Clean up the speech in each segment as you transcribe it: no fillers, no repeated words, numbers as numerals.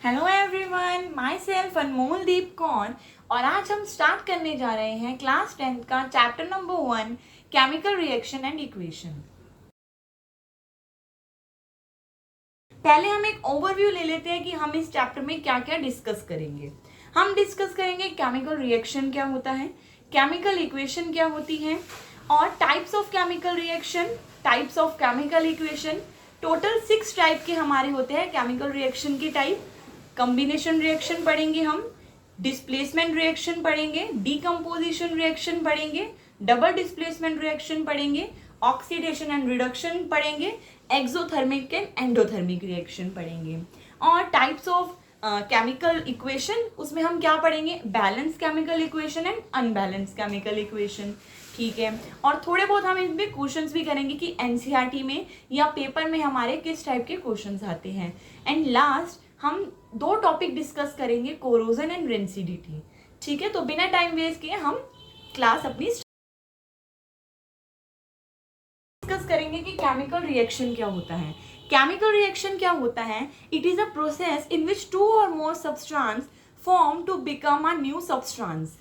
Hello everyone, myself Anmoldeep Kaur और आज हम स्टार्ट करने जा रहे हैं क्लास 10th का chapter number 1 chemical reaction and equation. पहले हम एक ओवरव्यू ले लेते हैं कि हम इस चैप्टर में क्या क्या डिस्कस करेंगे। हम डिस्कस करेंगे केमिकल रिएक्शन क्या होता है, केमिकल इक्वेशन क्या होती है और types of chemical reaction, types of chemical equation. Total 6 type के हमारे होते हैं केमिकल रिएक्शन के टाइप। कॉम्बिनेशन रिएक्शन पढ़ेंगे हम, डिस्प्लेसमेंट रिएक्शन पढ़ेंगे, डीकम्पोजिशन रिएक्शन पढ़ेंगे, डबल डिस्प्लेसमेंट रिएक्शन पढ़ेंगे, ऑक्सीडेशन एंड रिडक्शन पढ़ेंगे, एक्सोथर्मिक एंड एंडोथर्मिक रिएक्शन पढ़ेंगे। और टाइप्स ऑफ केमिकल इक्वेशन, उसमें हम क्या पढ़ेंगे, balance chemical equation and unbalance chemical equation. ठीक है, और थोड़े बहुत हम इसमें क्वेश्चंस भी करेंगे कि एनसीईआरटी में या पेपर में हमारे किस टाइप के क्वेश्चंस आते हैं। एंड लास्ट हम 2 टॉपिक डिस्कस करेंगे, कोरोजन एंड रेंसिडिटी। ठीक है, तो बिना टाइम वेस्ट किए हम क्लास अपनी डिस्कस करेंगे कि केमिकल रिएक्शन क्या होता है। केमिकल रिएक्शन क्या होता है? It is a process in which 2 or more substance form to become a new substance.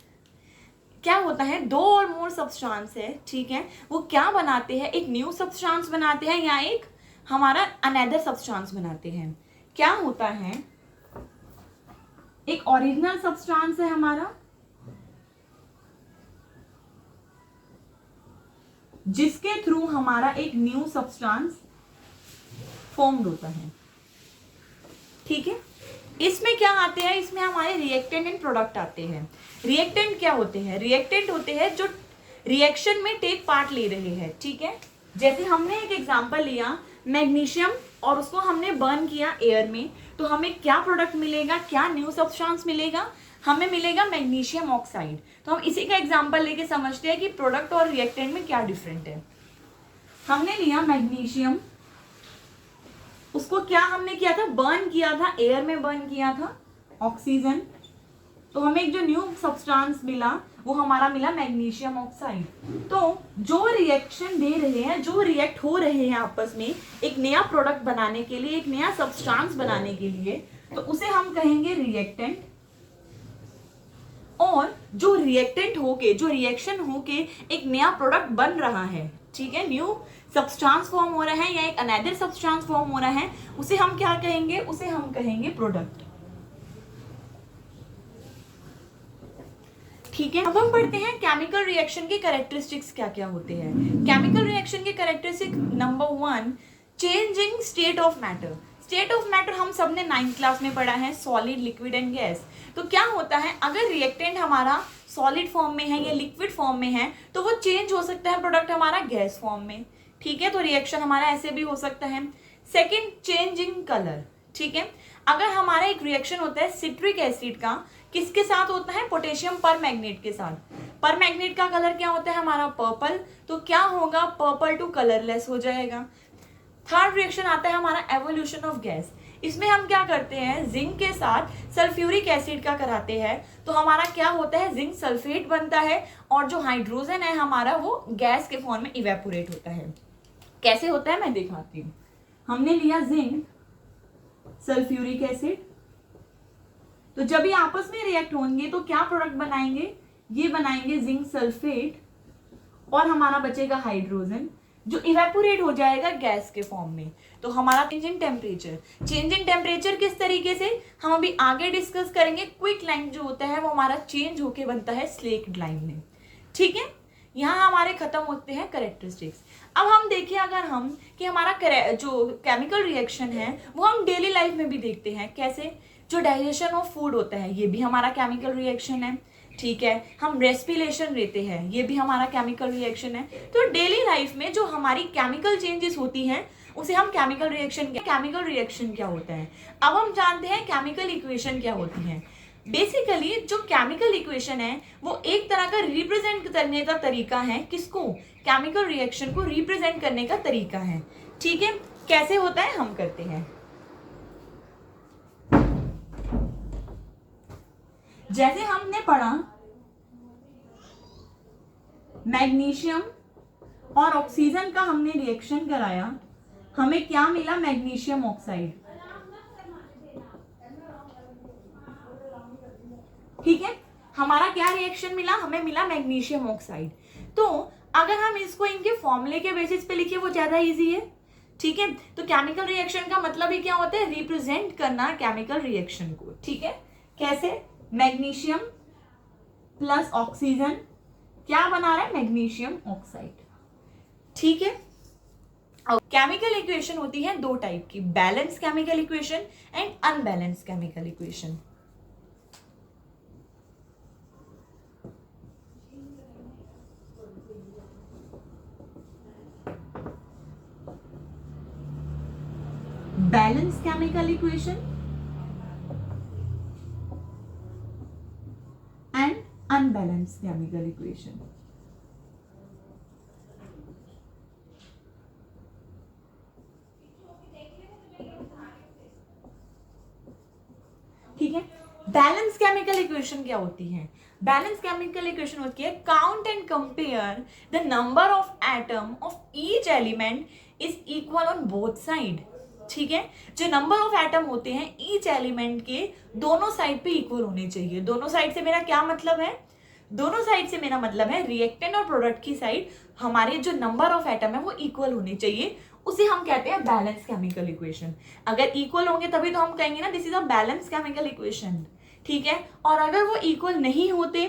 क्या होता है, 2 और मोर सब्सटेंस है, ठीक है, वो क्या बनाते हैं, एक न्यू सब्सटेंस बनाते हैं या एक हमारा अनदर सब्सटेंस बनाते हैं। क्या होता है, एक ओरिजिनल सब्सटेंस है हमारा जिसके थ्रू हमारा एक न्यू सब्सटेंस फॉर्म्ड होता है। ठीक है, इसमें क्या आते हैं, इसमें हमारे रिएक्टेंट एंड प्रोडक्ट आते हैं। रिएक्टेंट क्या होते हैं? रिएक्टेंट होते हैं जो रिएक्शन में टेक पार्ट ले रहे हैं। ठीक है, जैसे हमने एक एग्जांपल लिया मैग्नीशियम और उसको हमने बर्न किया एयर में, तो हमें क्या प्रोडक्ट मिलेगा, क्या न्यू सब्सटेंस मिलेगा, हमें मिलेगा मैग्नीशियम ऑक्साइड। तो हम इसी का एग्जांपल लेके समझते हैं कि प्रोडक्ट और रिएक्टेंट में क्या डिफरेंट है। हमने लिया मैग्नीशियम, उसको क्या हमने किया था, बर्न किया था, एयर में बर्न किया था ऑक्सीजन, तो हमें एक जो न्यू सब्सटेंस मिला वो हमारा मिला मैग्नीशियम ऑक्साइड। तो जो रिएक्शन दे रहे हैं, जो रिएक्ट हो रहे हैं आपस में एक नया प्रोडक्ट बनाने के लिए, एक नया सब्सटेंस बनाने के लिए, तो उसे हम कहेंगे रिएक्टेंट। और जो रिएक्टेंट होके, जो रिएक्शन होके एक नया प्रोडक्ट बन रहा है, ठीक है, न्यू सब्सटेंस फॉर्म हो रहा है या एक अनदर सब्सटेंस फॉर्म हो रहा है, उसे हम क्या कहेंगे, उसे हम कहेंगे प्रोडक्ट। ठीक है, अब हम पढ़ते हैं केमिकल रिएक्शन के कैरेक्टरिस्टिक्स क्या क्या होते हैं। केमिकल रिएक्शन के characteristic number 1, changing state of matter. State of matter हम सबने 9th क्लास में पढ़ा है, सॉलिड, लिक्विड एंड गैस। तो क्या होता है, अगर रिएक्टेंट हमारा सॉलिड फॉर्म में है या लिक्विड फॉर्म में है तो वो चेंज हो सकता है प्रोडक्ट हमारा गैस फॉर्म में। ठीक है, तो रिएक्शन हमारा ऐसे भी हो सकता है। Second, change in colour. ठीक है, अगर हमारा एक रिएक्शन होता है सिट्रिक एसिड का, किसके साथ होता है, पोटेशियम परमैंगनेट के साथ। परमैंगनेट का कलर क्या होता है हमारा, पर्पल, तो क्या होगा, पर्पल टू कलरलेस हो जाएगा। थर्ड रिएक्शन आता है हमारा एवोल्यूशन ऑफ गैस। इसमें हम क्या करते हैं, जिंक के साथ सल्फ्यूरिक एसिड का कराते हैं, तो हमारा क्या होता है, जिंक सल्फेट बनता है और जो हाइड्रोजन है हमारा वो गैस के फॉर्म में इवेपोरेट होता है। कैसे होता है मैं दिखाती हूँ। हमने लिया जिंक, सल्फ्यूरिक एसिड, तो जब ये आपस में रिएक्ट होंगे तो क्या प्रोडक्ट बनाएंगे, ये बनाएंगे जिंक सल्फेट और हमारा बचेगा हाइड्रोजन जो इवेपोरेट हो जाएगा गैस के फॉर्म में। तो हमारा change in temperature, change in temperature किस तरीके से हम अभी आगे डिस्कस करेंगे। क्विक लाइन जो होता है वो हमारा चेंज होके बनता है स्लेक्ड लाइन में। ठीक है, यहाँ हमारे खत्म होते हैं कैरेक्टरिस्टिक्स। अब हम देखें अगर हम कि हमारा जो केमिकल रिएक्शन है वो हम डेली लाइफ में भी देखते हैं। कैसे, जो डाइजेशन ऑफ फूड होता है ये भी हमारा केमिकल रिएक्शन है। ठीक है, हम रेस्पिरेशन लेते हैं ये भी हमारा केमिकल रिएक्शन है। तो डेली लाइफ में जो हमारी केमिकल चेंजेस होती हैं उसे हम केमिकल रिएक्शन क्या होता है। अब हम जानते हैं केमिकल इक्वेशन क्या होती है। बेसिकली जो केमिकल इक्वेशन है वो एक तरह का रिप्रेजेंट करने का तरीका है, किसको, केमिकल रिएक्शन को रिप्रेजेंट करने का तरीका है। ठीक है, कैसे होता है हम करते हैं। जैसे हमने पढ़ा मैग्नीशियम और ऑक्सीजन का हमने रिएक्शन कराया, हमें क्या मिला, मैग्नीशियम ऑक्साइड। ठीक है, हमारा क्या रिएक्शन मिला, हमें मिला मैग्नीशियम ऑक्साइड। तो अगर हम इसको इनके फॉर्मूले के बेसिस पे लिखे वो ज्यादा इजी है, ठीक है। तो केमिकल रिएक्शन का मतलब ही क्या होता है, रिप्रेजेंट करना केमिकल रिएक्शन को, ठीक है। कैसे, मैग्नीशियम प्लस ऑक्सीजन क्या बना रहा है, मैग्नीशियम ऑक्साइड, ठीक है। केमिकल इक्वेशन होती है दो टाइप की, balance chemical equation and unbalance chemical equation. Balance chemical equation and unbalance chemical equation. ठीक है, बैलेंस केमिकल इक्वेशन क्या होती है, बैलेंस केमिकल इक्वेशन होती है count and compare the number of atom of each element is equal on both side, ठीक है। जो नंबर ऑफ एटम होते हैं ईच एलिमेंट के दोनों साइड पे इक्वल होने चाहिए। दोनों साइड से मेरा क्या मतलब है, दोनों साइड से मेरा मतलब है रिएक्टेंट और प्रोडक्ट की साइड हमारे जो नंबर ऑफ एटम है वो इक्वल होने चाहिए, उसे हम कहते हैं बैलेंस केमिकल इक्वेशन। अगर इक्वल होंगे तभी तो हम कहेंगे ना this is a balance chemical equation, ठीक है। और अगर वो इक्वल नहीं होते,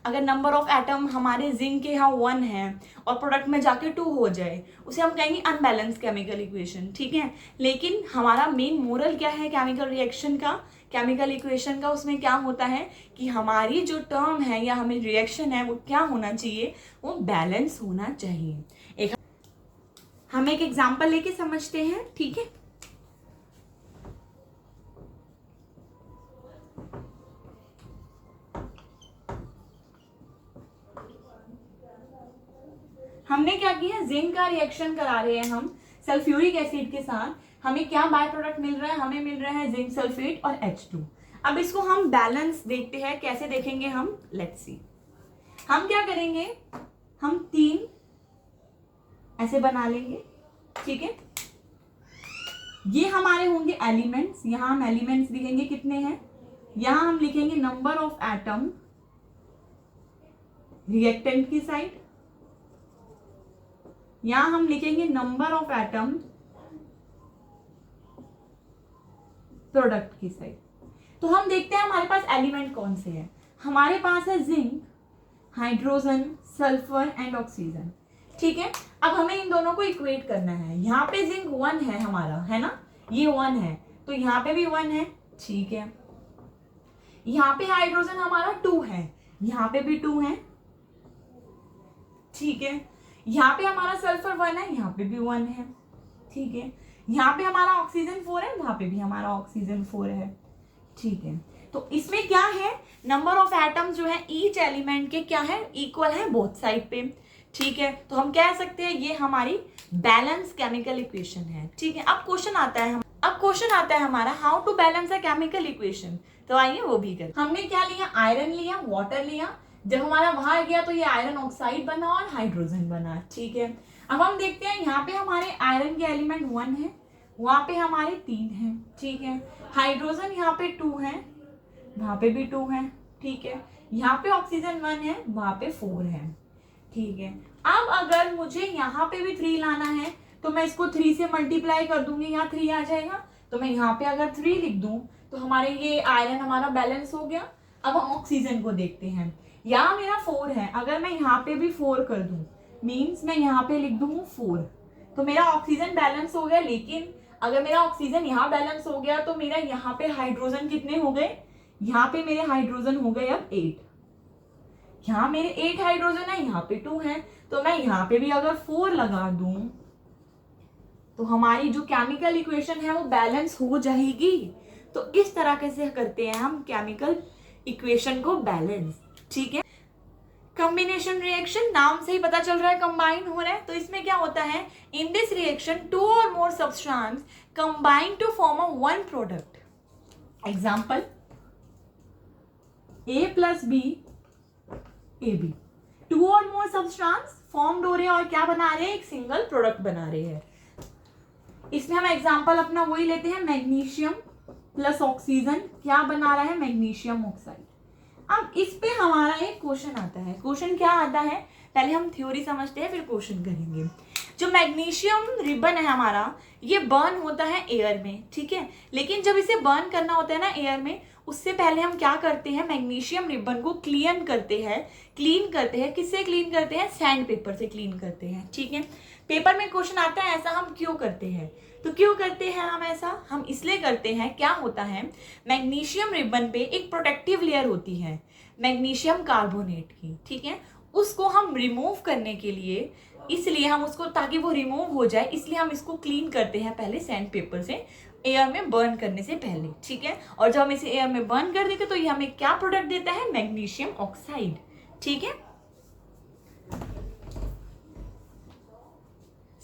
अगर नंबर ऑफ एटम हमारे जिंक के यहाँ 1 है और प्रोडक्ट में जाके 2 हो जाए, उसे हम कहेंगे अनबैलेंस केमिकल इक्वेशन, ठीक है। लेकिन हमारा मेन मोरल क्या है केमिकल रिएक्शन का, केमिकल इक्वेशन का, उसमें क्या होता है कि हमारी जो टर्म है या हमें रिएक्शन है वो क्या होना चाहिए, वो बैलेंस होना चाहिए। हम एक एग्जाम्पल लेके समझते हैं, ठीक है। हमने क्या किया, जिंक का रिएक्शन करा रहे हैं हम सल्फ्यूरिक एसिड के साथ, हमें क्या बाय प्रोडक्ट मिल रहा है, हमें मिल रहा है जिंक सल्फेट और H2। अब इसको हम बैलेंस देखते हैं, कैसे देखेंगे हम, लेट्स सी। हम क्या करेंगे, हम 3 ऐसे बना लेंगे, ठीक है। ये हमारे होंगे एलिमेंट्स, यहां हम एलिमेंट्स लिखेंगे कितने हैं, यहां हम लिखेंगे नंबर ऑफ एटम रिएक्टेंट की साइड, यहां हम लिखेंगे नंबर ऑफ एटम प्रोडक्ट की साइड। तो हम देखते हैं हमारे पास एलिमेंट कौन से हैं, हमारे पास है zinc, hydrogen, sulphur and oxygen, ठीक है। अब हमें इन दोनों को इक्वेट करना है, यहाँ पे जिंक 1 है हमारा, है ना, ये 1 है, तो यहाँ पे भी 1 है, ठीक है। यहाँ पे हाइड्रोजन हमारा 2 है, यहाँ पे भी 2 है, ठीक है। यहाँ पे हमारा सल्फर 1 है, यहाँ पे भी 1 है, ठीक है। यहाँ पे हमारा ऑक्सीजन 4 है, वहां पे भी हमारा ऑक्सीजन 4 है, ठीक है। तो इसमें क्या है, नंबर ऑफ एटम जो है ईच एलिमेंट के क्या है, इक्वल है बोथ साइड पे, ठीक है। तो हम कह सकते हैं ये हमारी बैलेंस केमिकल इक्वेशन है, ठीक है। अब क्वेश्चन आता है हमारा how to balance a chemical equation. तो आइए वो भी करें। हमने क्या लिया, आयरन लिया, वाटर लिया, जब हमारा वहां गया तो ये आयरन ऑक्साइड बना और हाइड्रोजन बना, ठीक है। अब हम देखते हैं यहाँ पे हमारे आयरन के एलिमेंट 1 है, वहां पे हमारे 3 है, ठीक है। हाइड्रोजन यहाँ पे 2 है, वहां पे भी 2 है, ठीक है। यहाँ पे ऑक्सीजन 1 है, वहां पे 4 है, ठीक है। अब अगर मुझे यहाँ पे भी 3 लाना है तो मैं इसको 3 से मल्टीप्लाई कर दूंगी, यहाँ 3 आ जाएगा, तो मैं यहाँ पे अगर 3 लिख दूं तो हमारे ये आयरन हमारा बैलेंस हो गया। अब हम ऑक्सीजन को देखते हैं, यहाँ मेरा 4 है, अगर मैं यहाँ पे भी 4 कर दूं मीन्स मैं यहाँ पे लिख दूं 4, तो मेरा ऑक्सीजन बैलेंस हो गया। लेकिन अगर मेरा ऑक्सीजन यहाँ बैलेंस हो गया तो मेरा यहाँ पे हाइड्रोजन कितने हो गए, यहाँ पे मेरे हाइड्रोजन हो गए अब 8, यहाँ मेरे 8 हाइड्रोजन है, यहाँ पे 2 है, तो मैं यहाँ पे भी अगर 4 लगा दूं तो हमारी जो केमिकल इक्वेशन है वो बैलेंस हो जाएगी। तो इस तरह से करते हैं हम केमिकल इक्वेशन को बैलेंस, ठीक है। कॉम्बिनेशन रिएक्शन, नाम से ही पता चल रहा है कंबाइन हो रहा है। तो इसमें क्या होता है, in this reaction 2 or more substance combine to form a one product. Example A plus b AB, 2 or more substance formed हो रहे हैं और क्या बना रहे हैं, एक सिंगल प्रोडक्ट बना रहे हैं। इसमें हम एग्जांपल अपना वही लेते हैं, मैग्नीशियम प्लस ऑक्सीजन क्या बना रहा है, मैग्नीशियम ऑक्साइड। अब इस पे हमारा एक क्वेश्चन आता है। क्वेश्चन क्या आता है, पहले हम थ्योरी समझते हैं फिर क्वेश्चन करेंगे। जो मैग्नीशियम रिबन है हमारा, ये बर्न होता है एयर में, ठीक है। लेकिन जब इसे बर्न करना होता है ना एयर में, उससे पहले हम क्या करते हैं, मैग्नीशियम रिबन को क्लीन करते हैं। किससे क्लीन करते हैं, सैंड पेपर से क्लीन करते हैं, ठीक है। पेपर में क्वेश्चन आता है ऐसा हम क्यों करते हैं, तो क्यों करते हैं हम ऐसा, हम इसलिए करते हैं, क्या होता है, मैग्नीशियम रिबन पे एक प्रोटेक्टिव लेयर होती है मैग्नीशियम कार्बोनेट की, ठीक है। उसको हम रिमूव करने के लिए, इसलिए हम उसको, ताकि वो रिमूव हो जाए, इसलिए हम इसको क्लीन करते हैं पहले सैंड पेपर से, एयर में बर्न करने से पहले, ठीक है। और जब हम इसे एयर में बर्न कर देते तो ये हमें क्या प्रोडक्ट देता है, मैग्नीशियम ऑक्साइड, ठीक है।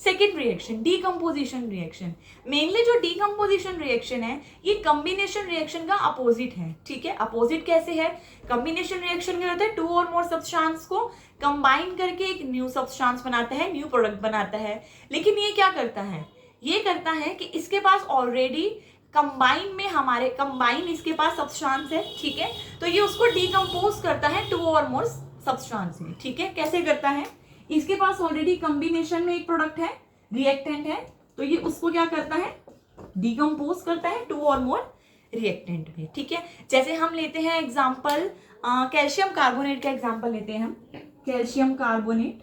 Second reaction, decomposition reaction. Mainly जो डीकम्पोजिशन रिएक्शन है ये कॉम्बिनेशन रिएक्शन का अपोजिट है, ठीक है। अपोजिट कैसे है, कॉम्बिनेशन रिएक्शन क्या होता है, टू और मोर सब्सटेंस को कंबाइन करके एक न्यू सब्सटेंस बनाता है, न्यू प्रोडक्ट बनाता है। लेकिन ये क्या करता है, ये करता है कि इसके पास ऑलरेडी कंबाइन इसके पास सब्सटेंस है, ठीक है। तो ये उसको डीकम्पोज करता है टू और मोर सब्सटेंस में, ठीक है। कैसे करता है, इसके पास ऑलरेडी कॉम्बिनेशन में एक प्रोडक्ट है, रिएक्टेंट है, तो ये उसको क्या करता है, डीकम्पोज करता है टू और मोर रिएक्टेंट में, ठीक है। जैसे हम लेते हैं एग्जांपल, कैल्शियम कार्बोनेट का एग्जांपल लेते हैं हम। कैल्शियम कार्बोनेट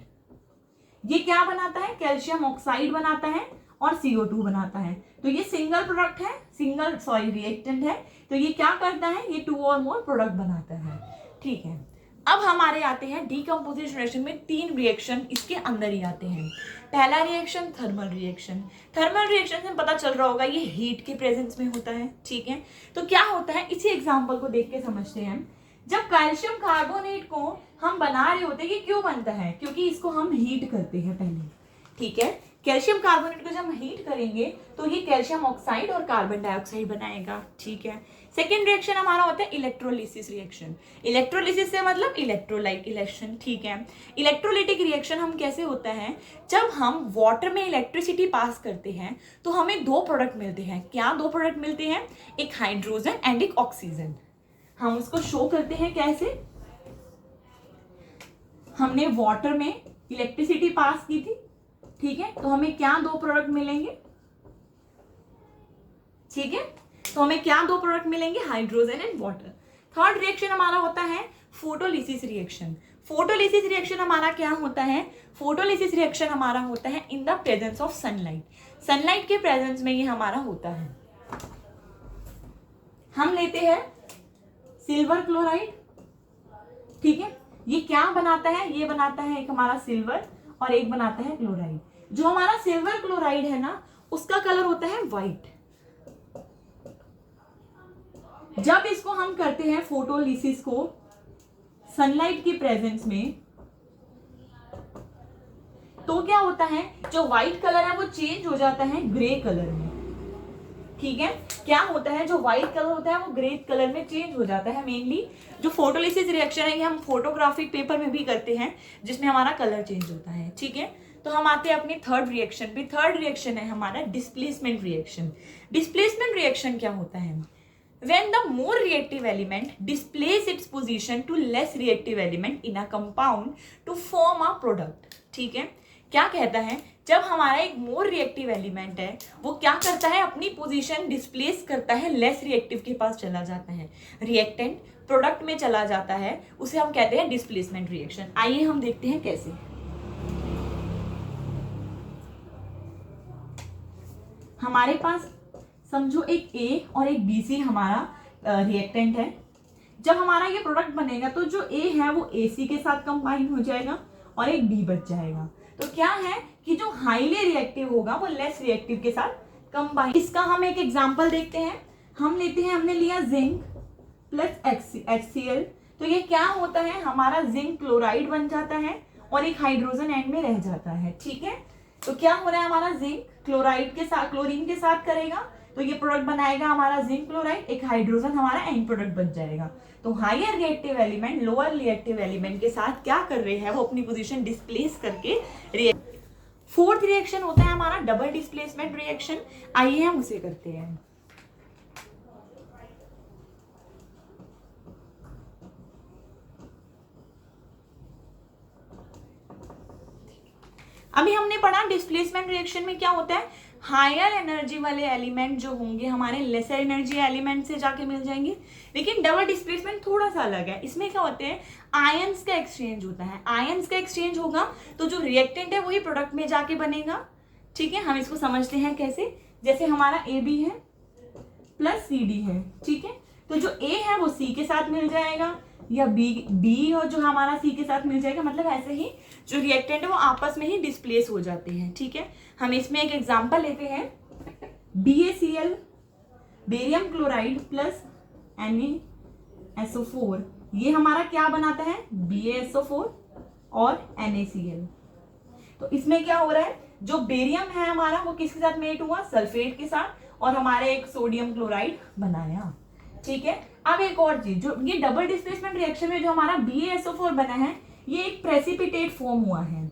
ये क्या बनाता है, कैल्शियम ऑक्साइड बनाता है और CO2 बनाता है। तो ये सिंगल प्रोडक्ट है, रिएक्टेंट है। तो ये क्या करता है, ये टू और मोर प्रोडक्ट बनाता है, ठीक है। अब हमारे आते हैं डीकम्पोजिशन रिएक्शन में 3 रिएक्शन इसके अंदर ही आते हैं। पहला reaction thermal reaction. Thermal reaction से पता चल रहा होगा ये हीट के प्रेजेंस में होता है, ठीक है। तो क्या होता है, इसी एग्जांपल को देख के समझते हैं। जब कैल्शियम कार्बोनेट को हम बना रहे होते हैं, ये क्यों बनता है, क्योंकि इसको हम हीट करते हैं पहले, ठीक है। कैल्शियम कार्बोनेट को जब हम हीट करेंगे तो ये कैल्शियम ऑक्साइड और कार्बन डाइऑक्साइड बनाएगा, ठीक है। सेकेंड रिएक्शन हमारा होता है इलेक्ट्रोलिसिस रिएक्शन। इलेक्ट्रोलिसिस से मतलब इलेक्ट्रोलाइट इलेक्शन, ठीक है। इलेक्ट्रोलिटिक रिएक्शन हम कैसे होता है, जब हम वाटर में इलेक्ट्रिसिटी पास करते हैं तो हमें 2 प्रोडक्ट मिलते हैं। क्या 2 प्रोडक्ट मिलते हैं, एक हाइड्रोजन एंड एक ऑक्सीजन। हम उसको शो करते हैं कैसे, हमने वाटर में इलेक्ट्रिसिटी पास की थी, ठीक है। तो हमें क्या 2 प्रोडक्ट मिलेंगे, ठीक है। तो हमें क्या 2 प्रोडक्ट मिलेंगे, hydrogen and water. Third reaction हमारा होता है फोटोलिसिस रिएक्शन। फोटोलिसिस रिएक्शन हमारा क्या होता है, फोटोलिसिस रिएक्शन हमारा होता है in the presence of sunlight. Sunlight के प्रेजेंस में ये हमारा होता है। हम लेते हैं सिल्वर क्लोराइड, ठीक है। ये क्या बनाता है, ये बनाता है एक हमारा सिल्वर और एक बनाता है क्लोराइड। जो हमारा सिल्वर क्लोराइड है ना, उसका कलर होता है व्हाइट। जब इसको हम करते हैं फोटोलिसिस को सनलाइट की प्रेजेंस में, तो क्या होता है, जो व्हाइट कलर है वो चेंज हो जाता है ग्रे कलर में, ठीक है। क्या होता है, जो व्हाइट कलर होता है वो ग्रे कलर में चेंज हो जाता है। मेनली जो फोटोलिसिस रिएक्शन है ये हम फोटोग्राफिक पेपर में भी करते हैं, जिसमें हमारा कलर चेंज होता है, ठीक है। तो हम आते हैं अपनी थर्ड रिएक्शन पे। थर्ड रिएक्शन है हमारा डिस्प्लेसमेंट रिएक्शन। डिस्प्लेसमेंट रिएक्शन क्या होता है, when the more reactive element displace its position to less reactive element in a compound to form a product, ठीक है। क्या कहता है, जब हमारा एक मोर रिएक्टिव एलिमेंट है वो क्या करता है, अपनी पोजीशन डिस्प्लेस करता है, लेस रिएक्टिव के पास चला जाता है, रिएक्टेंट प्रोडक्ट में चला जाता है, उसे हम कहते हैं डिस्प्लेसमेंट रिएक्शन। आइए हम देखते हैं कैसे। हमारे पास समझो एक A और एक BC हमारा रिएक्टेंट है। जब हमारा ये प्रोडक्ट बनेगा तो जो A है वो AC के साथ कंबाइन हो जाएगा और एक B बच जाएगा। तो क्या है कि जो हाईली रिएक्टिव होगा वो लेस रिएक्टिव के साथ कंबाइन। इसका हम एक एग्जांपल देखते हैं। हम लेते हैं, हमने लिया जिंक प्लस HCl। तो ये क्या होता है, हमारा जिंक क्लोराइड बन जाता है और एक हाइड्रोजन एंड में रह जाता है, ठीक है। तो क्या हो रहा है, हमारा जिंक क्लोराइड के साथ क्लोरीन के साथ करेगा तो ये प्रोडक्ट बनाएगा हमारा जिंक क्लोराइड, एक हाइड्रोजन हमारा एंड प्रोडक्ट बन जाएगा। तो higher reactive element lower reactive element के साथ क्या कर रहे हैं, वो अपनी पोजीशन डिस्प्लेस करके फोर्थ रिएक्शन होता है हमारा डबल डिस्प्लेसमेंट रिएक्शन। आइए हम उसे करते हैं। अभी हमने पढ़ा डिस्प्लेसमेंट रिएक्शन में क्या होता है, हायर एनर्जी वाले एलिमेंट जो होंगे हमारे लेसर एनर्जी एलिमेंट से जाके मिल जाएंगे। लेकिन डबल डिस्प्लेसमेंट थोड़ा सा अलग है, इसमें क्या होते हैं आयंस का एक्सचेंज होता है। आयंस का एक्सचेंज होगा तो जो रिएक्टेंट है वही प्रोडक्ट में जाके बनेगा। ठीक है, हम इसको समझते हैं कैसे, जैसे हमारा ए बी है प्लस सी डी है। ठीक है, तो जो ए है वो सी के साथ मिल जाएगा या बी और जो हमारा सी के साथ मिल जाएगा, मतलब ऐसे ही जो रिएक्टेंट है वो आपस में ही डिस्प्लेस हो जाते हैं। ठीक है, हम इसमें एक एग्जांपल लेते हैं, BaCl barium chloride plus NaSO4, ये हमारा क्या बनाता है BaSO4 और NaCl। तो इसमें क्या हो रहा है, जो बेरियम है हमारा वो किसके साथ मेट हुआ, सल्फेट के साथ, और हमारे एक सोडियम क्लोराइड बनाया। ठीक है, अब एक और चीज, जो ये डबल डिस्प्लेसमेंट रिएक्शन में जो हमारा BaSO4 बना है ये एक प्रेसिपिटेट फॉर्म हुआ है।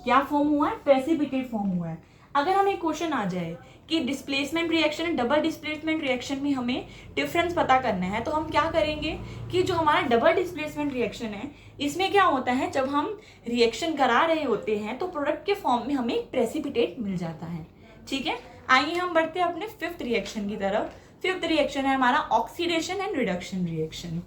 क्या फॉर्म हुआ है, प्रेसिपिटेट फॉर्म हुआ है। अगर हमें क्वेश्चन आ जाए कि displacement reaction double displacement reaction में हमें डिफरेंस पता करना है, तो हम क्या करेंगे कि जो हमारा डबल डिस्प्लेसमेंट रिएक्शन है इसमें क्या होता है, जब हम रिएक्शन करा रहे होते हैं तो प्रोडक्ट के फॉर्म में हमें एक प्रेसिपिटेट मिल जाता है। ठीक है, आइए हम बढ़ते हैं अपने फिफ्थ रिएक्शन की तरफ। फिफ्थ रिएक्शन है हमारा ऑक्सीडेशन एंड रिडक्शन रिएक्शन।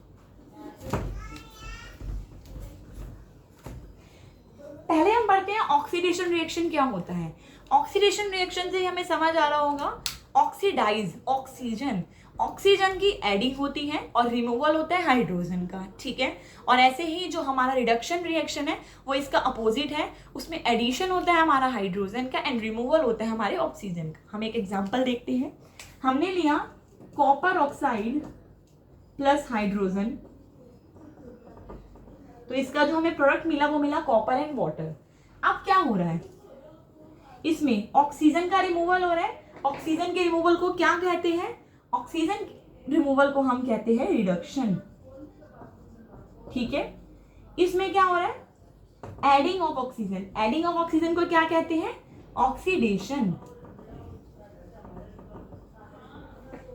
पहले हम पढ़ते हैं ऑक्सीडेशन रिएक्शन क्या होता है। ऑक्सीडेशन रिएक्शन से हमें समझ आ रहा होगा, ऑक्सीडाइज ऑक्सीजन की एडिंग होती है और रिमूवल होता है हाइड्रोजन का। ठीक है, और ऐसे ही जो हमारा रिडक्शन रिएक्शन है वो इसका अपोजिट है, उसमें एडिशन होता है हमारा हाइड्रोजन का एंड रिमूवल होता है हमारे ऑक्सीजन का। हम एक एग्जांपल देखते हैं, हमने लिया कॉपर ऑक्साइड प्लस हाइड्रोजन, तो इसका जो हमें प्रोडक्ट मिला वो मिला कॉपर एंड वाटर। अब क्या हो रहा है, इसमें ऑक्सीजन का रिमूवल हो रहा है। ऑक्सीजन के रिमूवल को क्या कहते हैं, ऑक्सीजन रिमूवल को हम कहते हैं रिडक्शन। ठीक है, इसमें क्या हो रहा है, adding of oxygen. Adding of oxygen को क्या कहते हैं, ऑक्सीडेशन।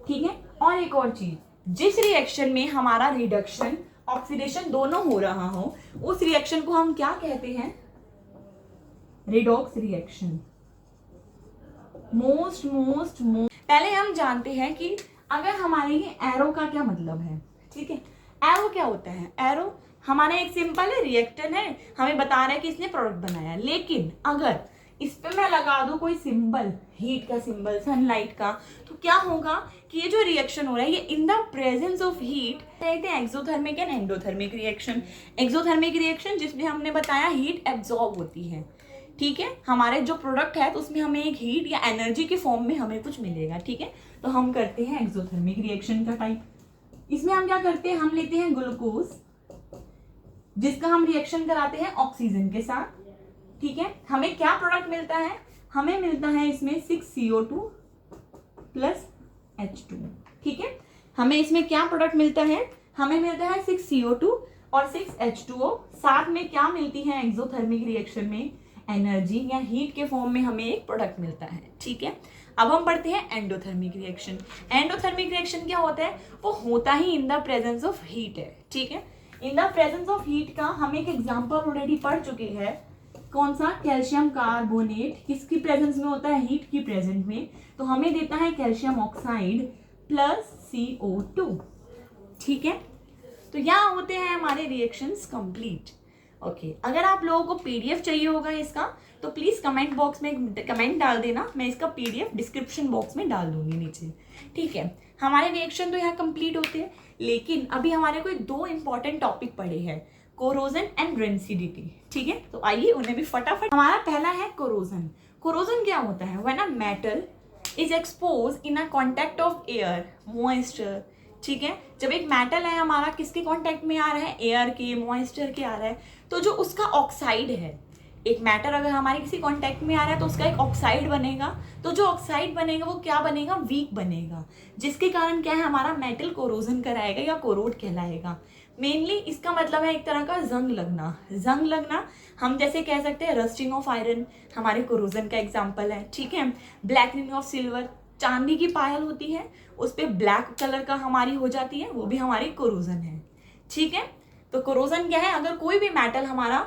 ठीक है, और एक और चीज, जिस रिएक्शन में हमारा रिडक्शन ऑक्सीडेशन दोनों हो रहा हो उस रिएक्शन को हम क्या कहते हैं, रिडॉक्स रिएक्शन। मोस्ट पहले हम जानते हैं कि अगर हमारे ये एरो का क्या मतलब है। ठीक है, एरो क्या होता है, एरो हमारा एक सिंपल है, रिएक्टेंट है, हमें बता रहा है कि इसने प्रोडक्ट बनाया। लेकिन अगर इस पे मैं लगा दूं कोई सिंबल, हीट का सिंबल, सनलाइट का, तो क्या होगा कि ये जो रिएक्शन हो रहा है ये इन the presence of heat, exothermic and endothermic reaction. Exothermic reaction जिसमें हमने बताया हीट एब्जॉर्ब होती है। ठीक है, हमारे जो प्रोडक्ट है तो उसमें हमें एक हीट या एनर्जी के फॉर्म में हमें कुछ मिलेगा। ठीक है, तो हम करते हैं एक्सोथर्मिक रिएक्शन का टाइप। इसमें हम क्या करते हैं, हम लेते हैं ग्लूकोज जिसका हम रिएक्शन कराते हैं ऑक्सीजन के साथ। ठीक है, हमें क्या प्रोडक्ट मिलता है, हमें मिलता है इसमें 6CO2 प्लस H2। ठीक है, हमें इसमें क्या प्रोडक्ट मिलता है, हमें मिलता है 6CO2 और 6H2O। साथ में क्या मिलती है एक्सोथर्मिक रिएक्शन में, एनर्जी या हीट के फॉर्म में हमें एक प्रोडक्ट मिलता है। ठीक है, अब हम पढ़ते हैं एंडोथर्मिक रिएक्शन। एंडोथर्मिक रिएक्शन क्या होता है, वो होता ही in the presence of heat है। ठीक है, in the presence of heat का हम एक एग्जांपल ऑलरेडी पढ़ चुके हैं, कौन सा, कैल्शियम कार्बोनेट। किसकी प्रेजेंस में होता है, हीट की प्रेजेंस में, तो हमें देता है कैल्शियम ऑक्साइड प्लस CO2। ठीक है, तो यहाँ होते हैं हमारे रिएक्शंस कंप्लीट। ओके, अगर आप लोगों को PDF चाहिए होगा इसका तो प्लीज कमेंट बॉक्स में कमेंट डाल देना, मैं इसका PDF डिस्क्रिप्शन बॉक्स में डाल दूंगी नीचे। ठीक है, हमारे रिएक्शन तो यहाँ कंप्लीट होते हैं, लेकिन अभी हमारे कोई दो इंपॉर्टेंट टॉपिक पढ़े हैं, कोरोजन एंड रेंसिडिटी। ठीक है, तो आइए उन्हें भी फटाफट। हमारा पहला है कोरोजन। कोरोजन क्या होता है, when a metal is expose in a contact of air moisture. ठीक है, जब एक मेटल है हमारा किसके कांटेक्ट में आ रहा है, एयर के, मॉइस्चर के आ रहा है, तो जो उसका ऑक्साइड है, एक मैटर अगर हमारे किसी कांटेक्ट में आ रहा है तो उसका एक ऑक्साइड बनेगा। तो जो ऑक्साइड बनेगा वो क्या बनेगा, वीक बनेगा, जिसके कारण क्या है, हमारा मेटल कोरोजन कराएगा या कोरोड कहलाएगा। मेनली इसका मतलब है एक तरह का जंग लगना। जंग लगना हम जैसे कह सकते हैं रस्टिंग ऑफ आयरन हमारे कोरोजन का एग्जाम्पल है। ठीक है, ब्लैकनिंग ऑफ सिल्वर, चांदी की पायल होती है उस पर ब्लैक कलर का हमारी हो जाती है, वो भी हमारी कोरोजन है। ठीक है, तो कोरोजन क्या है, अगर कोई भी मेटल हमारा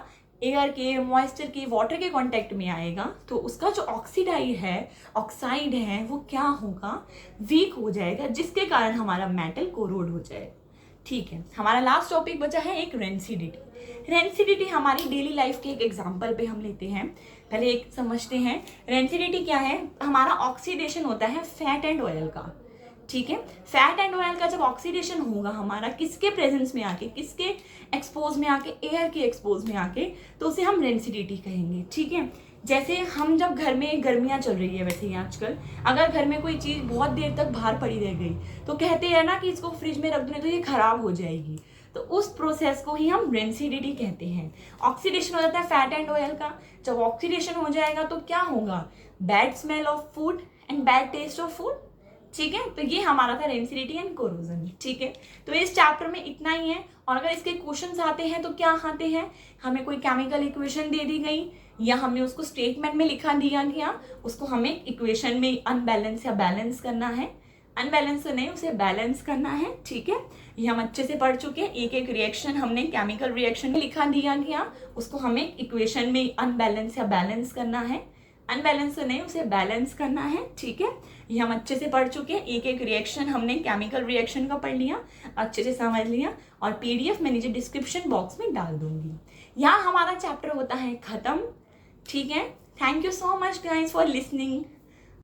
एयर के, मॉइस्चर के, वाटर के कांटेक्ट में आएगा तो उसका जो ऑक्साइड है वो क्या होगा, वीक हो जाएगा, जिसके कारण हमारा मेटल कोरोड हो जाएगा। ठीक है, हमारा लास्ट टॉपिक बचा है एक रेंसिडिटी। रेंसिडिटी हमारी डेली लाइफ के एक एग्जांपल पे हम लेते हैं। पहले एक समझते हैं रेंसिडिटी क्या है। हमारा ऑक्सीडेशन होता है फैट एंड ऑयल का। ठीक है, फैट एंड ऑयल का जब ऑक्सीडेशन होगा हमारा किसके प्रेजेंस में आके, किसके एक्सपोज में आके, एयर के एक्सपोज में आके, तो उसे हम रेंसिडिटी कहेंगे। ठीक है, जैसे हम जब घर में, गर्मियाँ चल रही है वैसे ही आजकल, अगर घर में कोई चीज़ बहुत देर तक बाहर पड़ी रह गई तो कहते हैं ना कि इसको फ्रिज में रख दें तो ये खराब हो जाएगी, तो उस प्रोसेस को ही हम रेंसिडिटी कहते हैं। ऑक्सीडेशन हो जाता है फैट एंड ऑयल का। जब ऑक्सीडेशन हो जाएगा तो क्या होगा, bad smell of food and bad taste of food. ठीक है, तो ये हमारा था रेंसिडिटी एंड कोरोजन। ठीक है, तो इस चैप्टर में इतना ही है। और अगर इसके क्वेश्चंस आते हैं तो क्या आते हैं, हमें कोई केमिकल इक्वेशन दे दी गई या हमने उसको स्टेटमेंट में लिखा दिया गया, उसको हमें इक्वेशन में अनबैलेंस या बैलेंस करना है। अनबैलेंस तो नहीं, उसे बैलेंस करना है। ठीक है, ये हम अच्छे से पढ़ चुके हैं। एक एक रिएक्शन हमने केमिकल रिएक्शन में लिखा दिया गया, उसको हमें इक्वेशन में अनबैलेंस या बैलेंस करना है। अनबैलेंस तो नहीं, उसे बैलेंस करना है। ठीक है, ये हम अच्छे से पढ़ चुके हैं। एक एक रिएक्शन हमने केमिकल रिएक्शन का पढ़ लिया, अच्छे से समझ लिया, और पीडीएफ मैं नीचे डिस्क्रिप्शन बॉक्स में डाल दूंगी। यहाँ हमारा चैप्टर होता है खत्म। ठीक है, thank you so much guys for listening.